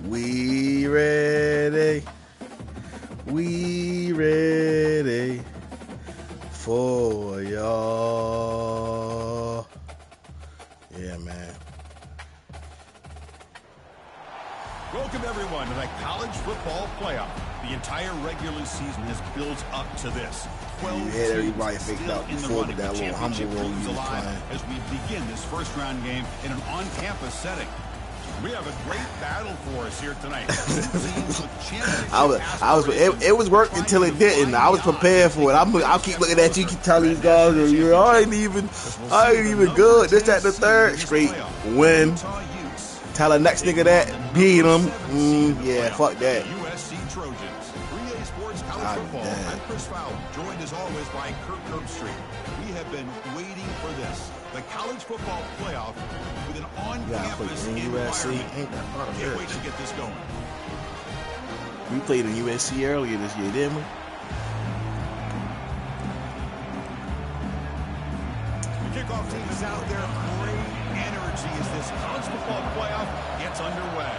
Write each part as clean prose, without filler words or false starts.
We ready. We ready for y'all. Yeah, man. Welcome, everyone, to the College Football Playoff. The entire regular season has built up to this. 12 had everybody teams faked still out in the before running with that for little humble championship roll dreams you was alive playing. as we begin this first-round game in an on-campus setting. We have a great battle for us here tonight. It was work until it didn't. I was prepared for it. I'll keep looking at you, keep telling these guys, I ain't even good. This, that, the third. Straight win. Tell the next nigga that, beat him. Yeah, fuck that. USC Trojans. 3A Sports College Football. I'm Chris Fowler, joined as always by Kirk Herbstreit. We have been waiting for this. The College Football Playoff with an on-campus environment. Can't wait to get this going. We played in USC earlier this year, didn't we? The kickoff team is out there. Great energy as this College Football Playoff gets underway.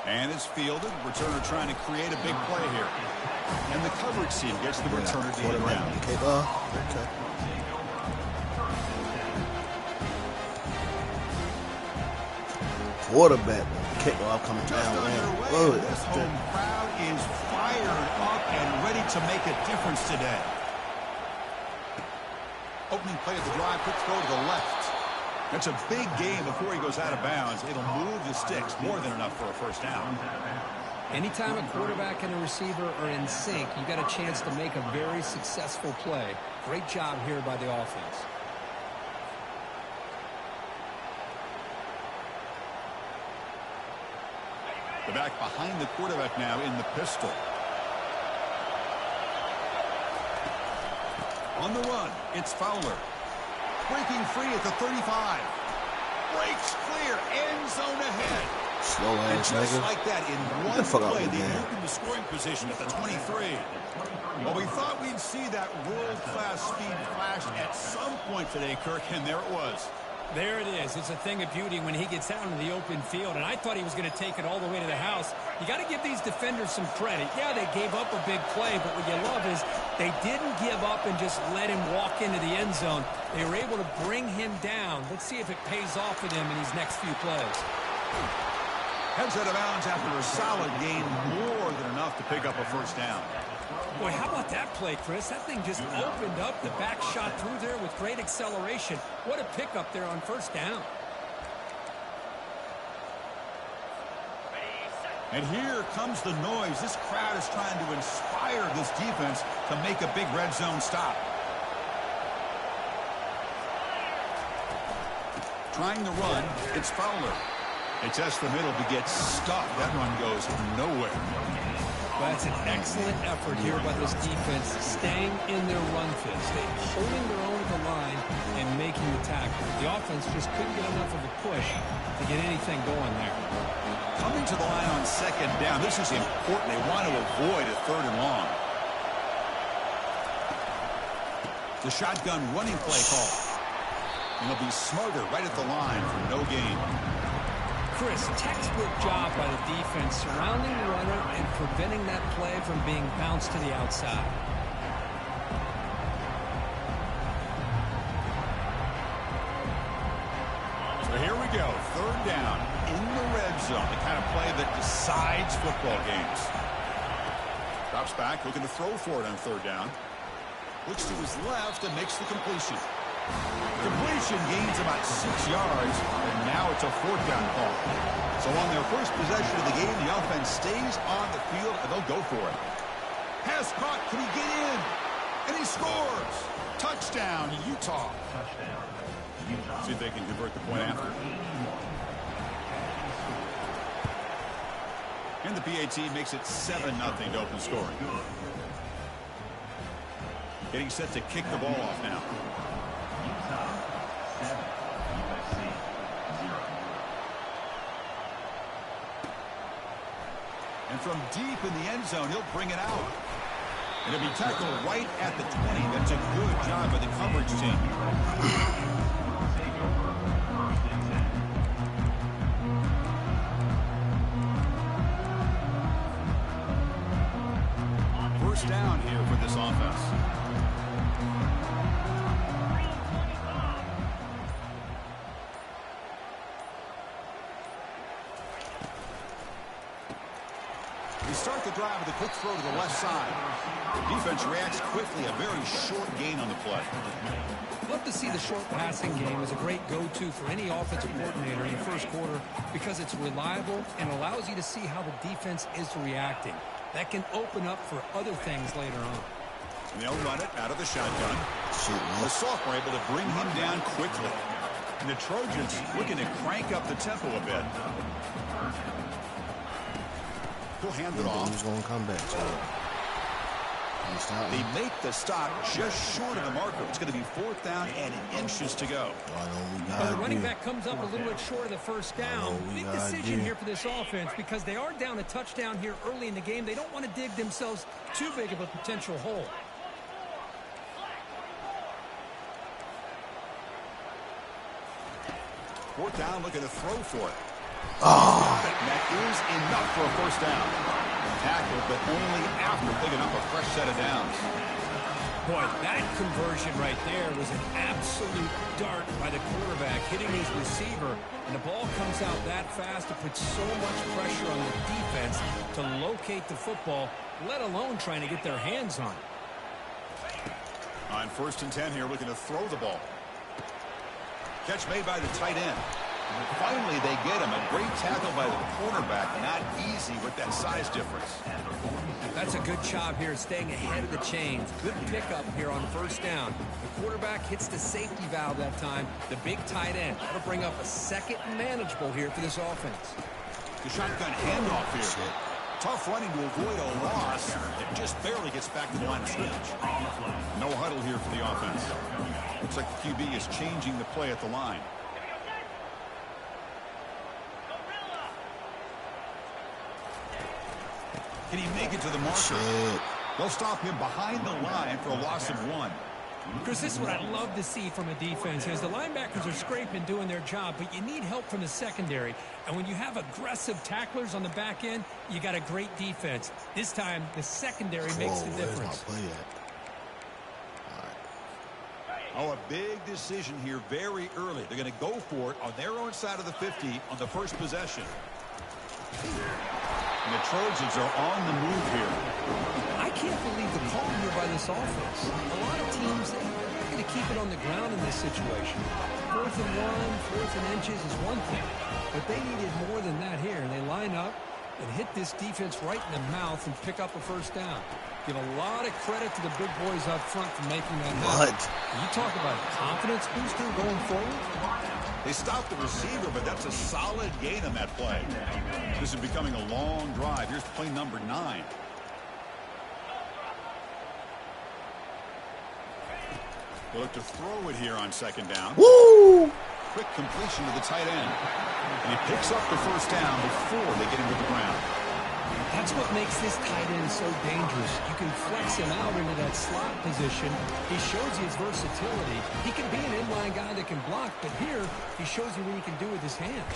And it's fielded. Returner trying to create a big play here. And the coverage team gets the returner to the ground. Okay. Quarterback kickoff coming down. This home crowd is fired up and ready to make a difference today. Opening play of the drive, quick throw to the left. That's a big game before he goes out of bounds. It'll move the sticks, more than enough for a first down. Anytime a quarterback and a receiver are in sync, you got a chance to make a very successful play. Great job here by the offense. The back behind the quarterback now in the pistol. On the run, it's Fowler. Breaking free at the 35. Breaks clear, end zone ahead. Slow ass just nigga. like that, in one play, they moved into scoring position at the 23. Well, we thought we'd see that world-class speed flash at some point today, Kirk, and there it was. There it is. It's a thing of beauty when he gets out into the open field, and I thought he was going to take it all the way to the house. You got to give these defenders some credit. Yeah, they gave up a big play, but what you love is they didn't give up and just let him walk into the end zone. They were able to bring him down. Let's see if it pays off for them in these next few plays. Heads out of bounds after a solid gain, more than enough to pick up a first down. Boy, how about that play, Chris? That thing just opened up. The back shot through there with great acceleration. What a pickup there on first down. And here comes the noise. This crowd is trying to inspire this defense to make a big red zone stop. Trying to run, it's Fowler. They test the middle to get stuck. That run goes nowhere. Well, that's an excellent effort here by this defense, staying in their run fist. They're holding their own at the line and making the tackle. The offense just couldn't get enough of a push to get anything going there. Coming to the line on second down, this is important. They want to avoid a third and long. The shotgun running play call. And they'll be smarter right at the line for no gain. Chris, textbook job by the defense surrounding the runner and preventing that play from being bounced to the outside. So here we go, third down in the red zone, the kind of play that decides football games. Drops back, looking to throw for it on third down. Looks to his left and makes the completion. Completion gains about 6 yards, and now it's a fourth down call. So on their first possession of the game, the offense stays on the field, and they'll go for it. Pass caught, can he get in? And he scores! Touchdown, Utah. See if they can convert the point after. And the PAT makes it 7-0 to open scoring. Getting set to kick the ball off now. And from deep in the end zone, he'll bring it out. And it'll be tackled right at the 20. That's a good job by the coverage team. start the drive with a quick throw to the left side. The defense reacts quickly, a very short gain on the play. Love to see the short passing game as a great go-to for any offensive coordinator in the first quarter because it's reliable and allows you to see how the defense is reacting. That can open up for other things later on. And they'll run it out of the shotgun. The sophomore able to bring him down quickly. And the Trojans looking to crank up the tempo a bit. He'll hand it off. He's going to come back. They make the stop just short of the marker. It's going to be 4th down and inches to go. Well, the running back comes up a little bit short of the first down. Big decision here for this offense because they are down a touchdown here early in the game. They don't want to dig themselves too big of a potential hole. 4th down, looking to throw for it. That is enough for a first down. Tackled, but only after picking up a fresh set of downs. Boy, that conversion right there was an absolute dart by the quarterback, hitting his receiver, and the ball comes out that fast to put so much pressure on the defense to locate the football, let alone trying to get their hands on it. On 1st and 10 here, looking to throw the ball. Catch made by the tight end. And finally, they get him. A great tackle by the cornerback. Not easy with that size difference. That's a good job here, staying ahead of the chains. Good pickup here on 1st down. The quarterback hits the safety valve that time. The big tight end. That'll bring up a second and manageable here for this offense. The shotgun handoff here. Tough running to avoid a loss. It just barely gets back to the line of scrimmage. No huddle here for the offense. Looks like the QB is changing the play at the line. Can he make it to the marker? They'll stop him behind the line for a loss of 1. Chris, this is what I love to see from a defense is the linebackers are scraping, doing their job, but you need help from the secondary. And when you have aggressive tacklers on the back end, you got a great defense. This time, the secondary makes the difference. Oh, a big decision here very early. They're going to go for it on their own side of the 50 on the first possession. And the Trojans are on the move here. I can't believe the call here by this offense. A lot of teams, they're not going to keep it on the ground in this situation. 4th and 1, 4th and inches is one thing. But they needed more than that here. And they line up and hit this defense right in the mouth and pick up a first down. Give a lot of credit to the big boys up front for making that happen. You talk about a confidence booster going forward. They stopped the receiver, but that's a solid gain on that play. This is becoming a long drive. Here's play number 9. They look to throw it here on 2nd down. Woo! Quick completion to the tight end. And he picks up the first down before they get him to the ground. That's what makes this tight end so dangerous. You can flex him out into that slot position. He shows you his versatility. He can be an inline guy that can block, but here he shows you what he can do with his hands.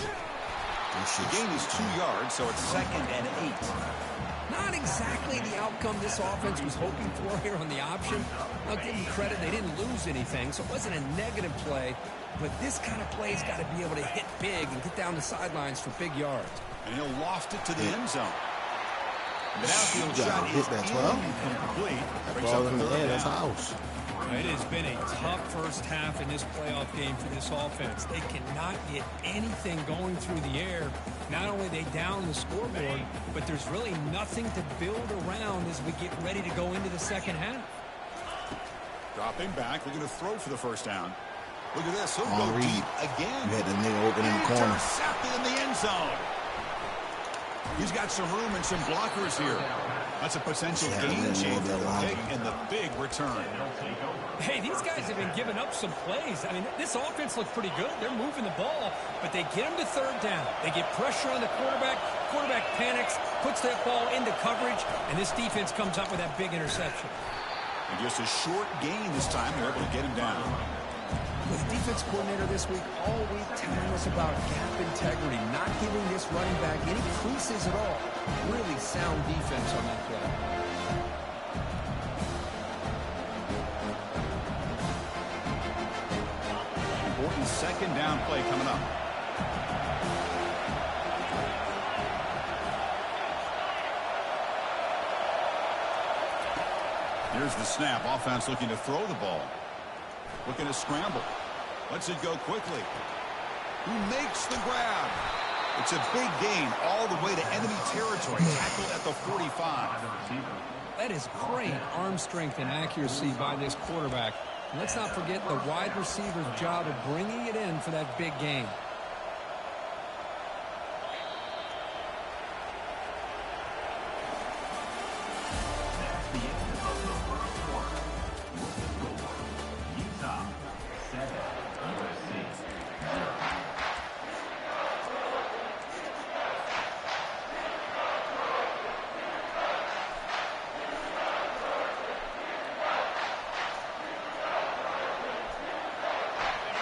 The gain is 2 yards, so it's 2nd and 8. Not exactly the outcome this offense was hoping for here on the option. I'll give them credit, they didn't lose anything, so it wasn't a negative play. But this kind of play's got to be able to hit big and get down the sidelines for big yards. And he'll loft it to the end zone. The downfield shot is incomplete. Brings up the third down. It has been a tough first half in this playoff game for this offense. They cannot get anything going through the air. Not only are they down the scoreboard, but there's really nothing to build around as we get ready to go into the second half. Dropping back, looking to throw for the first down. Look at this, he'll go deep again. You had the nigga open in the corner. Intercepted in the end zone. He's got some room and some blockers here. That's a potential game changer, the pick and the big return. Hey, these guys have been giving up some plays. I mean, this offense looked pretty good. They're moving the ball, but they get him to 3rd down. They get pressure on the quarterback. Quarterback panics, puts that ball into coverage, and this defense comes up with that big interception. And just a short gain this time. They're able to get him down. The defense coordinator this week all week telling us about gap integrity, not giving this running back any creases at all. Really sound defense on that play. Important 2nd down play coming up. Here's the snap. Offense looking to throw the ball. Looking to scramble. Lets it go quickly. He makes the grab. It's a big gain all the way to enemy territory. Tackled at the 45. That is great arm strength and accuracy by this quarterback. And let's not forget the wide receiver's job of bringing it in for that big gain.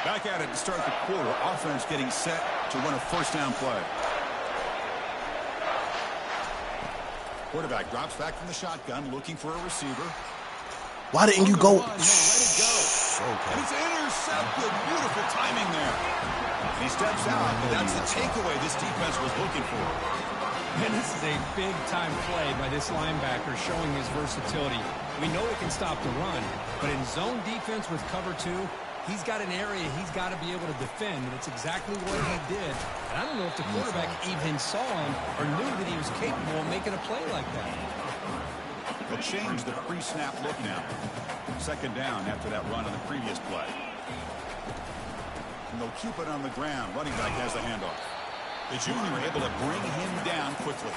Back at it to start the quarter. Offense getting set to run a first down play. Quarterback drops back from the shotgun, looking for a receiver. Why didn't you go? Let it go. Okay. And it's intercepted. Beautiful timing there. And he steps out, but that's the takeaway this defense was looking for. And this is a big-time play by this linebacker showing his versatility. We know he can stop the run, but in zone defense with cover 2, he's got an area he's got to be able to defend, and it's exactly what he did. And I don't know if the quarterback even saw him or knew that he was capable of making a play like that. They'll change the pre-snap look now. Second down after that run on the previous play. And they'll keep it on the ground. Running back has the handoff. The junior able to bring him down quickly.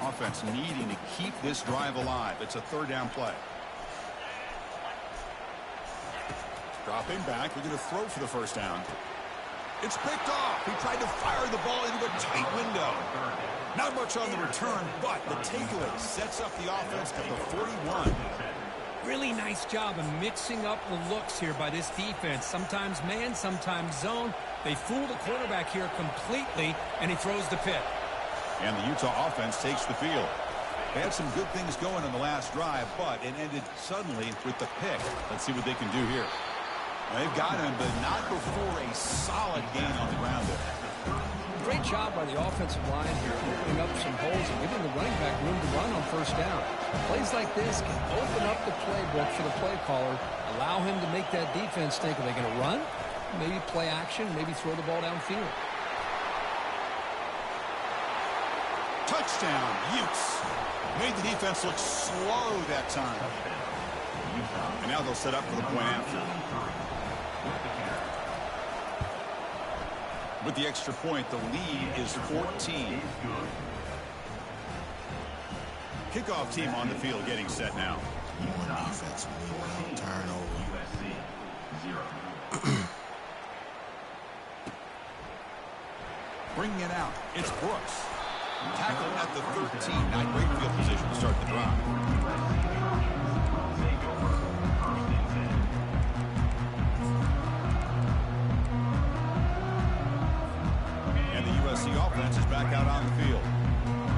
Offense needing to keep this drive alive. It's a third down play. Dropping back. We're going to throw for the first down. It's picked off. He tried to fire the ball into a tight window. Not much on the return, but the takeaway sets up the offense at the 41. Really nice job of mixing up the looks here by this defense. Sometimes man, sometimes zone. They fool the quarterback here completely, and he throws the pick. And the Utah offense takes the field. They had some good things going on the last drive, but it ended suddenly with the pick. Let's see what they can do here. They've got him, but not before a solid gain on the ground there. Great job by the offensive line here, opening up some holes and giving the running back room to run on first down. Plays like this can open up the playbook for the play caller, allow him to make that defense think, are they going to run? Maybe play action, maybe throw the ball downfield. Touchdown, Utes. Made the defense look slow that time. And now they'll set up for the point after. With the extra point, the lead is 14. Kickoff team on the field getting set now. Defense, turnover. Bringing it out, it's Brooks. Tackled at the 13. Not great field position to start the drive. Offense is back out on the field.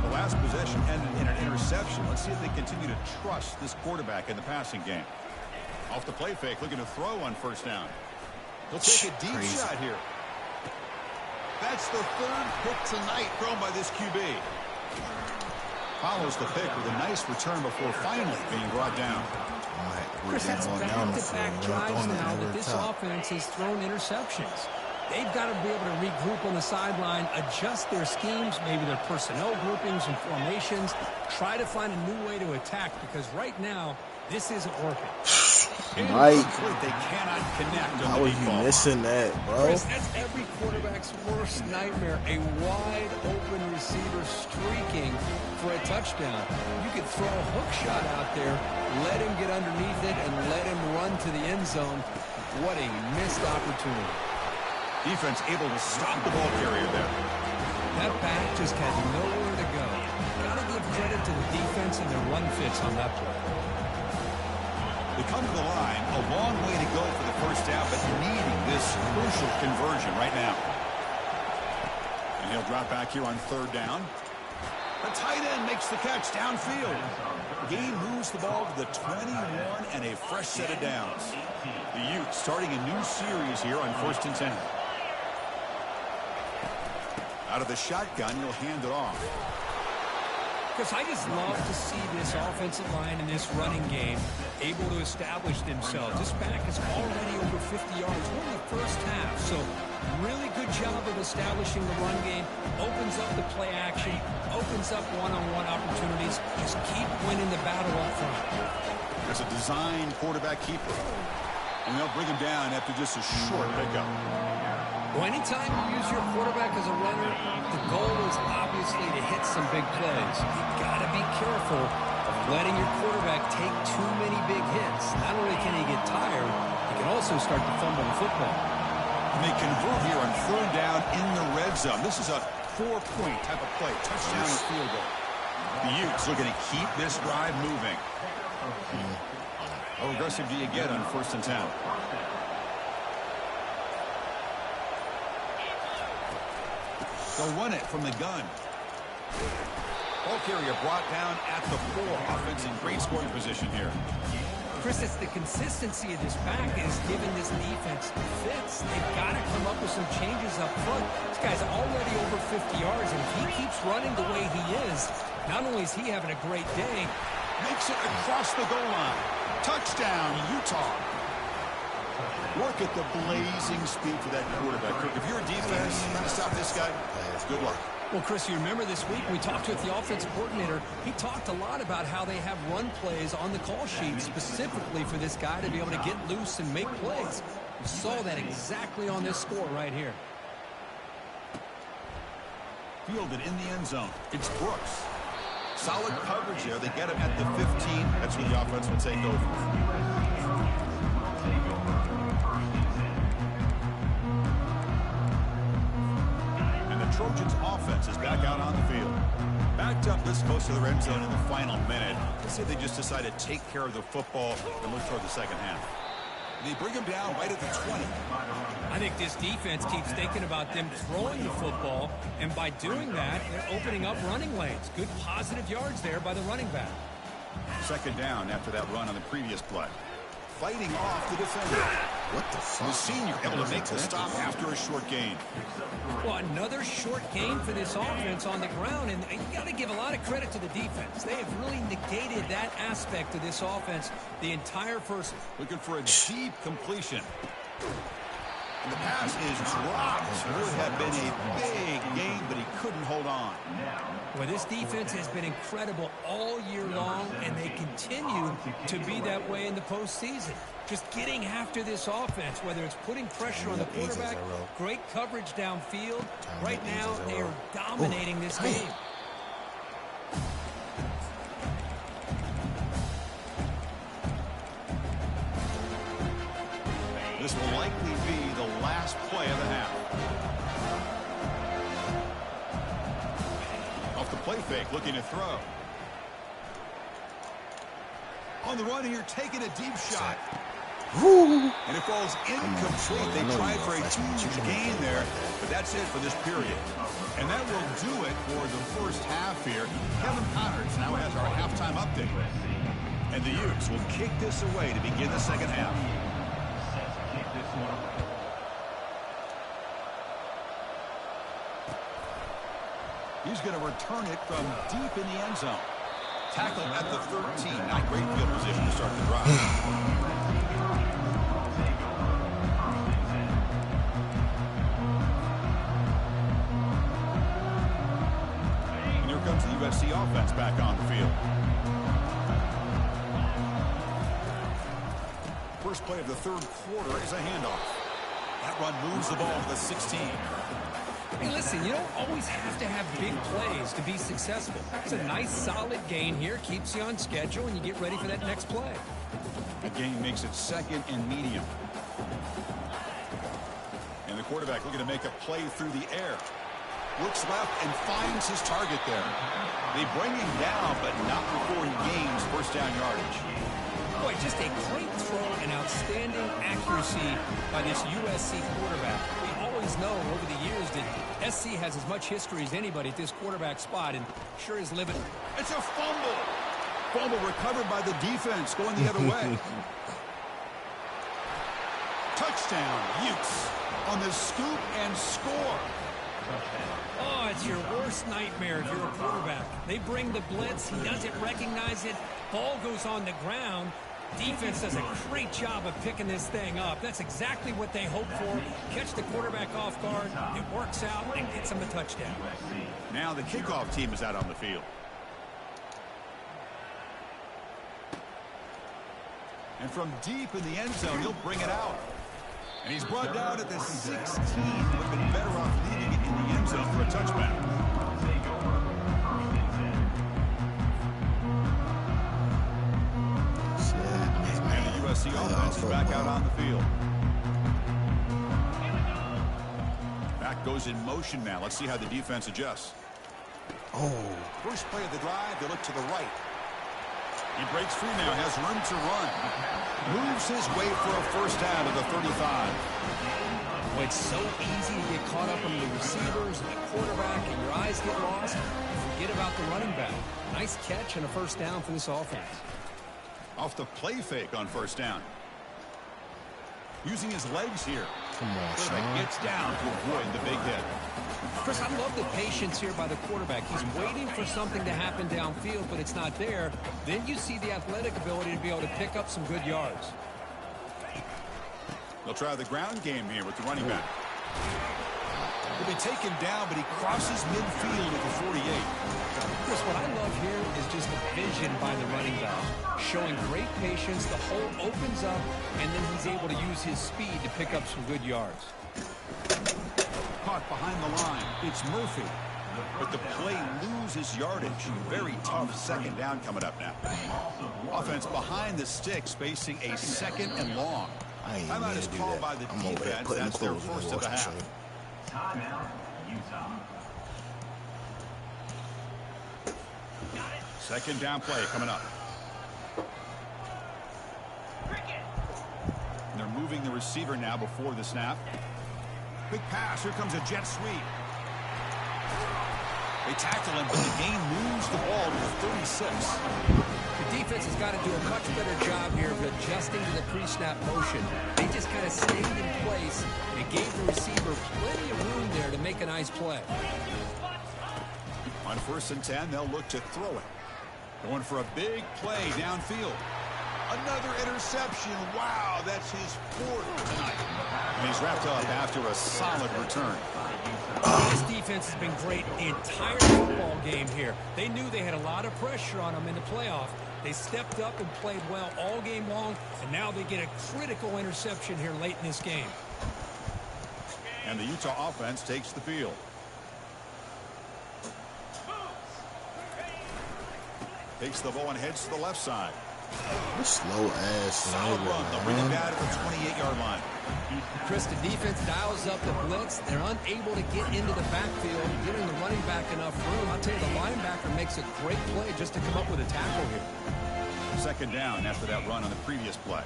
The last possession ended in an interception. Let's see if they continue to trust this quarterback in the passing game. Off the play fake, looking to throw on first down. He'll take a deep shot here. That's the third pick tonight thrown by this QB. Follows the pick with a nice return before finally being brought down. Chris, that's back-to-back drives now that this offense has thrown interceptions. They've got to be able to regroup on the sideline, adjust their schemes, maybe their personnel groupings and formations, try to find a new way to attack, because right now, this isn't working. Mike, they cannot connect. How are you missing that, bro? Chris, that's every quarterback's worst nightmare, a wide-open receiver streaking for a touchdown. You could throw a hook shot out there, let him get underneath it, and let him run to the end zone. What a missed opportunity. Defense able to stop the ball carrier there. That back just had nowhere to go. Got to give credit to the defense and their run fits on that play. They come to the line, a long way to go for the first down, but needing this crucial conversion right now. And he'll drop back here on third down. The tight end makes the catch downfield. Gain moves the ball to the 21 and a fresh set of downs. The Utes starting a new series here on 1st and 10. Out of the shotgun, he'll hand it off. Chris, I just love to see this offensive line in this running game able to establish themselves. This back is already over 50 yards. We're in the first half, so really good job of establishing the run game. Opens up the play action, opens up one-on-one opportunities. Just keep winning the battle up front. That's a design quarterback keeper. And they'll bring him down after just a short pickup. Well, anytime you use your quarterback as a runner, the goal is obviously to hit some big plays. You've got to be careful of letting your quarterback take too many big hits. Not only can he get tired, he can also start to fumble the football. And they convert here on third down in the red zone. This is a 4-point type of play. Touchdown and field goal. The Utes looking to keep this drive moving. How aggressive do you get on 1st and 10? They'll run it from the gun. Ball carrier brought down at the 4. Offense in great scoring position here. Chris, it's the consistency of this back is giving this defense fits. They've got to come up with some changes up front. This guy's already over 50 yards, and if he keeps running the way he is, not only is he having a great day, makes it across the goal line. Touchdown, Utah. Work at the blazing speed for that quarterback. If you're a defense trying to stop this guy, good luck. Well, Chris, you remember this week we talked with the offensive coordinator. He talked a lot about how they have run plays on the call sheet specifically for this guy to be able to get loose and make plays. We saw that exactly on this score right here. Fielded in the end zone. It's Brooks. Solid coverage there. They get him at the 15. That's where the offense will take over. Trojans offense is back out on the field. Backed up this close to the red zone in the final minute. Let's say they just decide to take care of the football and look toward the second half. They bring him down right at the 20. I think this defense keeps thinking about them throwing the football, and by doing that, they're opening up running lanes. Good positive yards there by the running back. Second down after that run on the previous play. Fighting off the defender. What the fuck? The senior able to make the stop after a short gain. Well, another short gain for this offense on the ground, and you got to give a lot of credit to the defense. They have really negated that aspect of this offense the entire first. Looking for a deep completion. And the pass is dropped. It would have been a big gain, but he couldn't hold on. Well, this defense has been incredible all year long, and they continue to be that way in the postseason. Just getting after this offense, whether it's putting pressure on the quarterback, great coverage downfield. Right now, they are dominating this game. This will likely be the last play of the half. Off the play fake, looking to throw. On the run here, taking a deep shot. Woo. And it falls incomplete. They tried for a huge gain there, but that's it for this period. And that will do it for the first half here. Kevin Connors now has our halftime update. And the Utes will kick this away to begin the second half. He's going to return it from deep in the end zone. Tackle at the 13. Not great field position to start the drive. And here comes the USC offense back on the field. First play of the third quarter is a handoff. That run moves the ball to the 16. Hey, listen, you don't always have to have big plays to be successful. It's a nice, solid gain here. Keeps you on schedule, and you get ready for that next play. The gain makes it second and medium. And the quarterback looking to make a play through the air. Looks left and finds his target there. They bring him down, but not before he gains first down yardage. Boy, just a great throw and outstanding accuracy by this USC quarterback. We always know over the years that SC has as much history as anybody at this quarterback spot, and sure is living. It's a fumble. Fumble recovered by the defense, going the other way. Touchdown, Utes on the scoop and score. Oh, it's your worst nightmare if you're a quarterback. They bring the blitz. He doesn't recognize it. Ball goes on the ground. Defense does a great job of picking this thing up. That's exactly what they hope for. Catch the quarterback off guard. It works out and gets him a touchdown. Now the kickoff team is out on the field. And from deep in the end zone, he'll bring it out. And he's brought down at the 16. Would have been better off leaving it in the end zone for a touchback. And the USC offense is back out on the field. Back goes in motion now. Let's see how the defense adjusts. First play of the drive, they look to the right. He breaks free now, has room to run. Moves his way for a first down to the 35. Well, it's so easy to get caught up in the receivers and the quarterback, and your eyes get lost. You forget about the running back. Nice catch and a first down for this offense. Off the play fake on first down. Using his legs here. Come on, Quarterback gets down to avoid the big hit. Chris, I love the patience here by the quarterback. He's waiting for something to happen downfield, but it's not there. Then you see the athletic ability to be able to pick up some good yards. They'll try the ground game here with the running back. He'll be taken down, but he crosses midfield at the 48. Chris, what I love here is just the vision by the running back. Showing great patience, the hole opens up, and then he's able to use his speed to pick up some good yards. Caught behind the line. It's Murphy. But the play loses yardage. Very tough second down coming up now. Offense behind the sticks facing a second and long. Timeout is called by the defense. That's their first of the half. Timeout, Utah. Second down play coming up. And they're moving the receiver now before the snap. Big pass. Here comes a jet sweep. They tackle him, but the game moves the ball to the 36. The defense has got to do a much better job here of adjusting to the pre-snap motion. They just kind of stayed in place and gave the receiver plenty of room there to make a nice play. On 1st and 10, they'll look to throw it. Going for a big play downfield. Another interception. Wow, that's his 4th tonight. And he's wrapped up after a solid return. This defense has been great the entire football game here. They knew they had a lot of pressure on them in the playoff. They stepped up and played well all game long, and now they get a critical interception here late in this game. And the Utah offense takes the field. Takes the ball and heads to the left side. Slow ass. Solid run. They'll bring it down at the 28-yard line. Chris, the defense dials up the blitz. They're unable to get into the backfield, giving the running back enough room. I'll tell you, the linebacker makes a great play just to come up with a tackle here. Second down after that run on the previous play.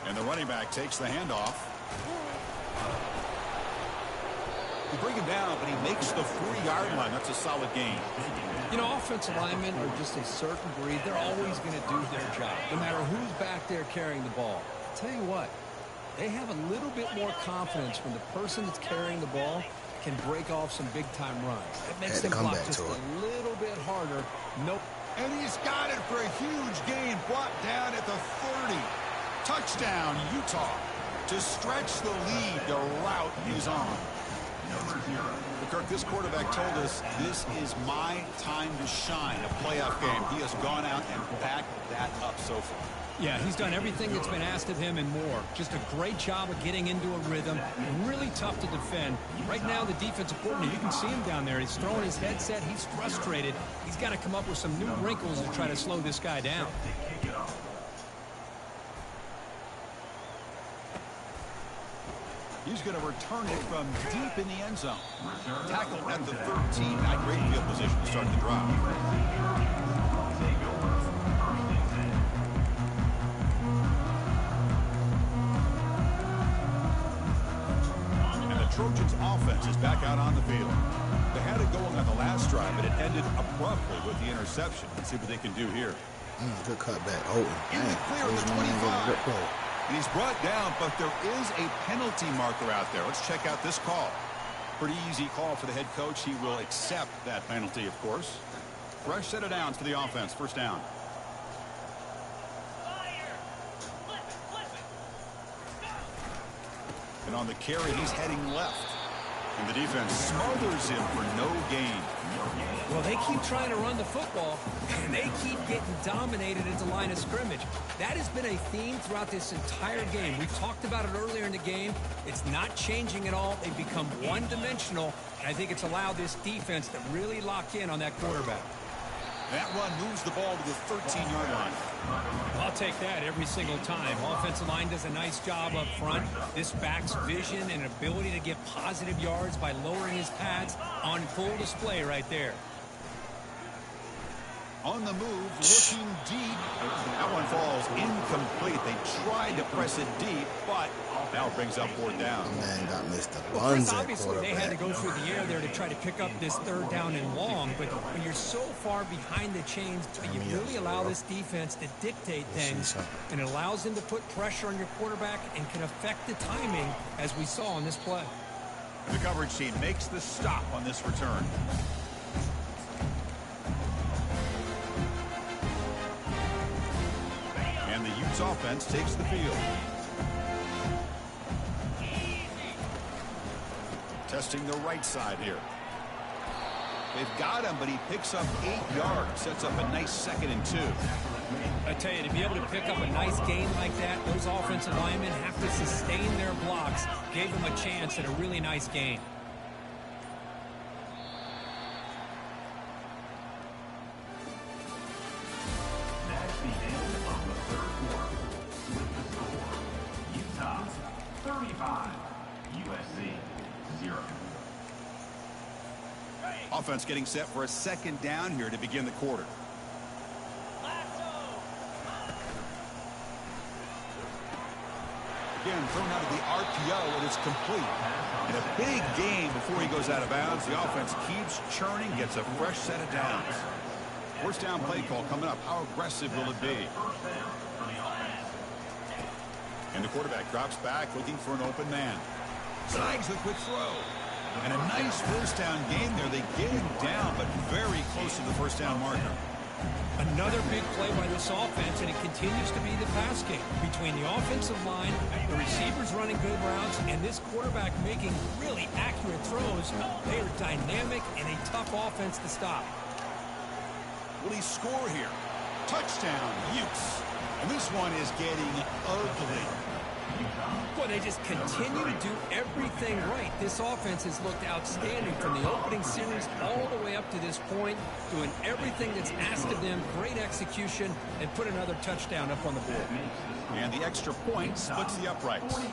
And the running back takes the handoff. You bring him down, but he makes the 40-yard line. That's a solid gain. You know, offensive linemen are just a certain breed. They're always going to do their job, no matter who's back there carrying the ball. I'll tell you what, they have a little bit more confidence when the person that's carrying the ball can break off some big-time runs. It makes them block just a little bit harder. Nope. And he's got it for a huge gain, brought down at the 30. Touchdown, Utah. To stretch the lead, the route is on. Kirk, this quarterback told us this is my time to shine, a playoff game. He has gone out and backed that up so far. Yeah, he's done everything that's been asked of him and more. Just a great job of getting into a rhythm. Really tough to defend. Right now, the defensive coordinator, you can see him down there. He's throwing his headset. He's frustrated. He's got to come up with some new wrinkles to try to slow this guy down. He's going to return it from deep in the end zone. Tackled at the 13. Not great field position to start the drive. And the Trojans' offense is back out on the field. They had it going on the last drive, but it ended abruptly with the interception. Let's see what they can do here. Good cutback. Oh, in the clear of the 25. And he's brought down, but there is a penalty marker out there. Let's check out this call. Pretty easy call for the head coach. He will accept that penalty, of course. Fresh set of downs for the offense. First down. And on the carry, he's heading left. And the defense smothers him for no gain. Well, they keep trying to run the football, and they keep getting dominated at the line of scrimmage. That has been a theme throughout this entire game. We talked about it earlier in the game. It's not changing at all. They've become one-dimensional, and I think it's allowed this defense to really lock in on that quarterback. That run moves the ball to the 13-yard line. I'll take that every single time. Offensive line does a nice job up front. This back's vision and ability to get positive yards by lowering his pads on full display right there. On the move, looking deep. That one falls incomplete. They tried to press it deep, but now it brings up fourth down. Man got Mr. Well, Buns Chris, at obviously they had to quarterback. go through the air there to try to pick up this third down and long, but when you're so far behind the chains, you really allow this defense to dictate things, and it allows them to put pressure on your quarterback and can affect the timing, as we saw on this play. The coverage team makes the stop on this return. And the Utes offense takes the field. Testing the right side here. They've got him, but he picks up 8 yards. Sets up a nice 2nd and 2. I tell you, to be able to pick up a nice gain like that, those offensive linemen have to sustain their blocks. Gave them a chance at a really nice gain. That's the end of the third quarter. With the score, Utah 35, USC 0. Offense getting set for a 2nd down here to begin the quarter. Again, thrown out of the RPO, and it's complete. And a big game before he goes out of bounds. The offense keeps churning, gets a fresh set of downs. First down play call coming up. How aggressive will it be? And the quarterback drops back, looking for an open man. Snags the quick throw. And a nice first down game there. They get him down, but very close to the first down marker. Another big play by this offense, and it continues to be the pass game. Between the offensive line, the receivers running good routes, and this quarterback making really accurate throws, they are dynamic and a tough offense to stop. Will he score here? Touchdown, Utes. And this one is getting ugly. Boy, they just continue to do everything right. This offense has looked outstanding from the opening series all the way up to this point, doing everything that's asked of them, great execution, and put another touchdown up on the board. And the extra point splits the uprights. 42,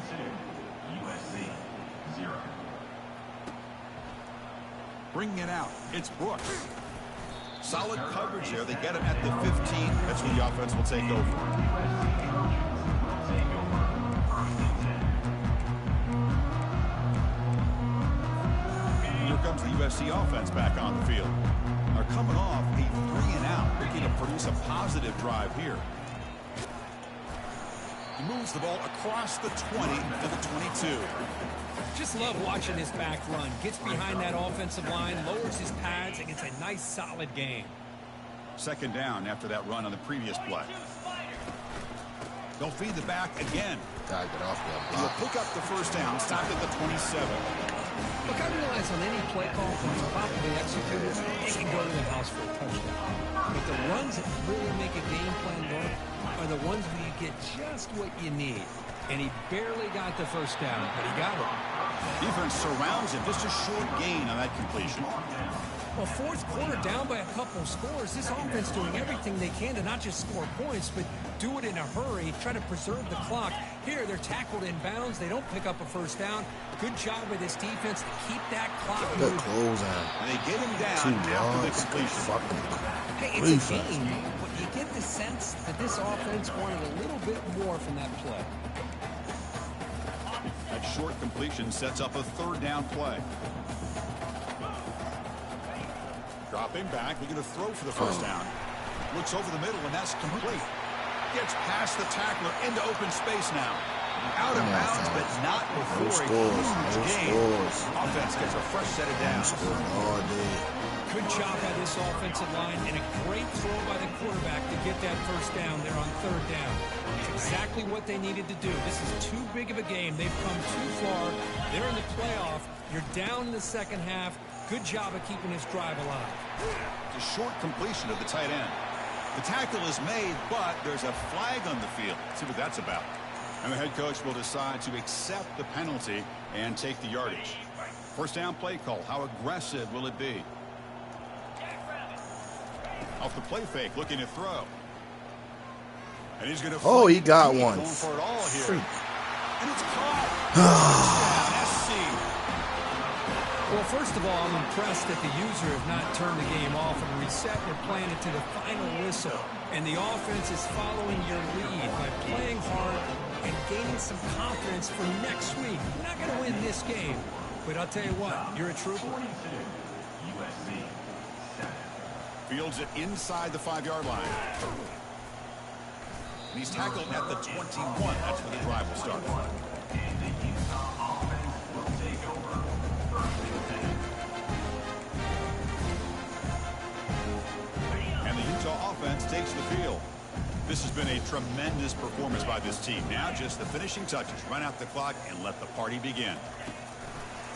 USC 0. Bringing it out, it's Brooks. Solid coverage there. They get him at the 15. That's where the offense will take over. Here comes the USC offense back on the field. They're coming off a 3-and-out, looking to produce a positive drive here. He moves the ball across the 20 to the 22. Just love watching this back run. Gets behind that offensive line, lowers his pads, and gets a nice solid gain. 2nd down after that run on the previous play. They'll feed the back again. Gotta get off that He'll block. pick up the first down, stopped at the 27. Look, I realize on any play call that's properly executed, they can go to the house for a touchdown. But the runs that really make a game plan work are the ones where you get just what you need. And he barely got the first down, but he got it. Defense surrounds him. Just a short gain on that completion. Well, fourth quarter down by a couple of scores. This offense doing everything they can to not just score points, but do it in a hurry, try to preserve the clock. Here, they're tackled in bounds. They don't pick up a first down. Good job by this defense to keep that clock Good moving. close out. And they get him 2 down after the yards. Good completion. fucking. Hey, Really it's a fast. game, but you get the sense that this offense wanted a little bit more from that play. That short completion sets up a 3rd down play. Dropping back, looking to throw for the first down. Looks over the middle, and that's complete. Gets past the tackler into open space now. Out of bounds, but not before he concludes the game. Offense gets a fresh set of downs. All day. Good job by this offensive line and a great throw by the quarterback to get that first down there on third down. It's exactly what they needed to do. This is too big of a game. They've come too far. They're in the playoff. You're down in the second half. Good job of keeping this drive alive. It's a short completion of the tight end. The tackle is made, but there's a flag on the field. Let's see what that's about. And the head coach will decide to accept the penalty and take the yardage. First down play call. How aggressive will it be? Off the play fake, looking to throw. And he's going to. Oh, he got one. Going for it all here. Freak. And it's caught. Touchdown, SC. Well, first of all, I'm impressed that the user have not turned the game off and reset. We're playing it to the final whistle. And the offense is following your lead by playing hard and gaining some confidence for next week. You're not going to win this game, but I'll tell you what, you're a trooper. Fields it inside the 5-yard line. And he's tackled at the 21. That's where the drive will start. And the Utah offense will take over. And the Utah offense takes the field. This has been a tremendous performance by this team. Now just the finishing touches. Run out the clock and let the party begin.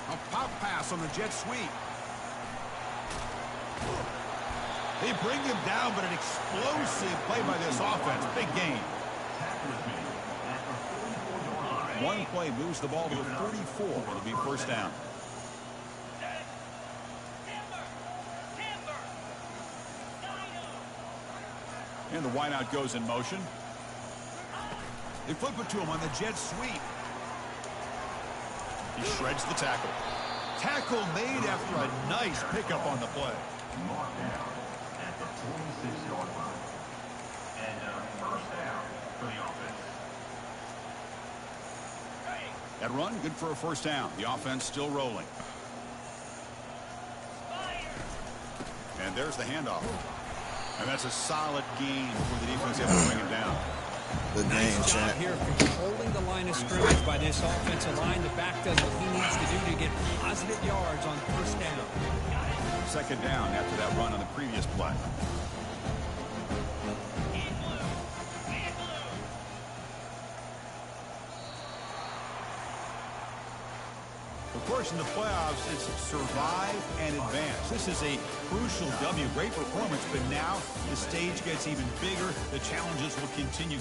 A pop pass on the jet sweep. They bring him down, but an explosive play by this offense. Big gain. One play moves the ball to the 44. It'll be first down. And the wideout goes in motion. They flip it to him on the jet sweep. He shreds the tackle. Tackle made after a nice pickup on the play. Marked down at the 46-yard line. And first down for the offense. That run, good for a first down. The offense still rolling. And there's the handoff. And that's a solid gain for the defense able to bring him down. Good game, Nice job champ. here controlling the line of scrimmage by this offensive line. The back does what he needs to do to get positive yards on first down. Second down after that run on the previous play. Of course, in the playoffs, it's survive and advance. This is a crucial W. Great performance, but now the stage gets even bigger. The challenges will continue.